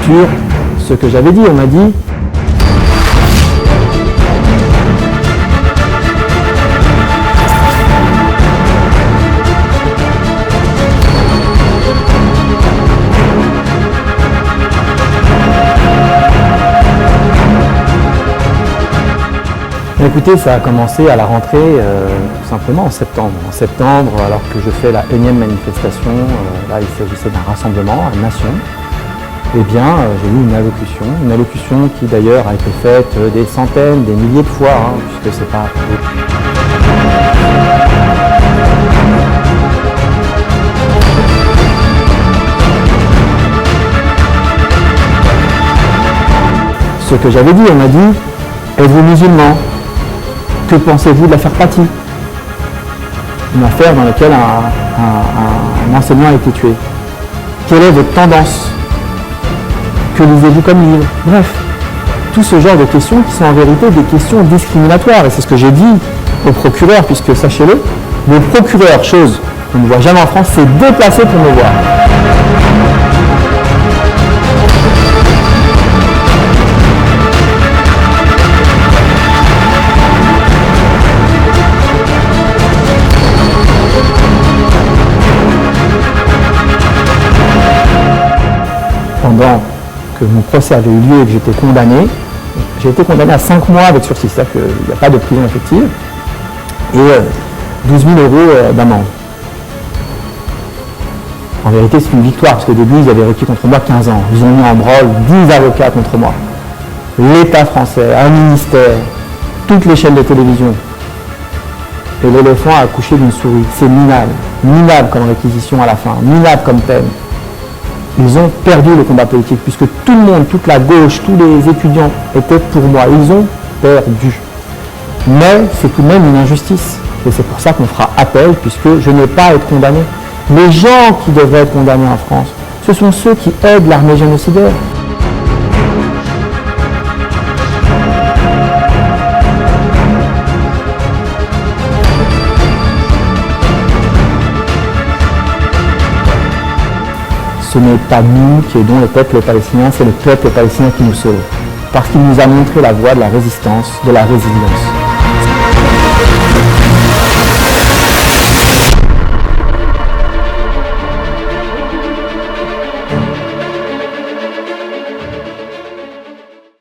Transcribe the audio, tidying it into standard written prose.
sur ce que j'avais dit. On m'a dit écoutez, ça a commencé à la rentrée tout simplement en septembre. En septembre, alors que je fais la énième manifestation, là il s'agissait d'un rassemblement à Nation, eh bien j'ai eu une allocution qui d'ailleurs a été faite des centaines, des milliers de fois, puisque c'est pas... Ce que j'avais dit, on m'a dit, êtes-vous musulman ? Que pensez-vous de l'affaire Paty? Une affaire dans laquelle un enseignant a été tué. Quelle est votre tendance? Que lisez-vous comme livre? Bref, tout ce genre de questions qui sont en vérité des questions discriminatoires. Et c'est ce que j'ai dit au procureur, puisque sachez-le, le procureur, chose qu'on ne voit jamais en France, s'est déplacé pour me voir. Pendant que mon procès avait eu lieu et que j'étais condamné, j'ai été condamné à 5 mois avec sursis, c'est-à-dire qu'il n'y a pas de prison effective, et 12 000 € d'amende. En vérité, c'est une victoire, parce qu'au début, ils avaient requis contre moi 15 ans. Ils ont mis en branle 10 avocats contre moi. L'État français, un ministère, toutes les chaînes de télévision. Et l'éléphant a accouché d'une souris. C'est minable. Minable comme réquisition à la fin, minable comme peine. Ils ont perdu le combat politique, puisque tout le monde, toute la gauche, tous les étudiants étaient pour moi. Ils ont perdu. Mais c'est tout de même une injustice. Et c'est pour ça qu'on fera appel, puisque je n'ai pas à être condamné. Les gens qui devraient être condamnés en France, ce sont ceux qui aident l'armée génocidaire. Ce n'est pas nous qui aidons le peuple palestinien, c'est le peuple palestinien qui nous sauve. Parce qu'il nous a montré la voie de la résistance, de la résilience.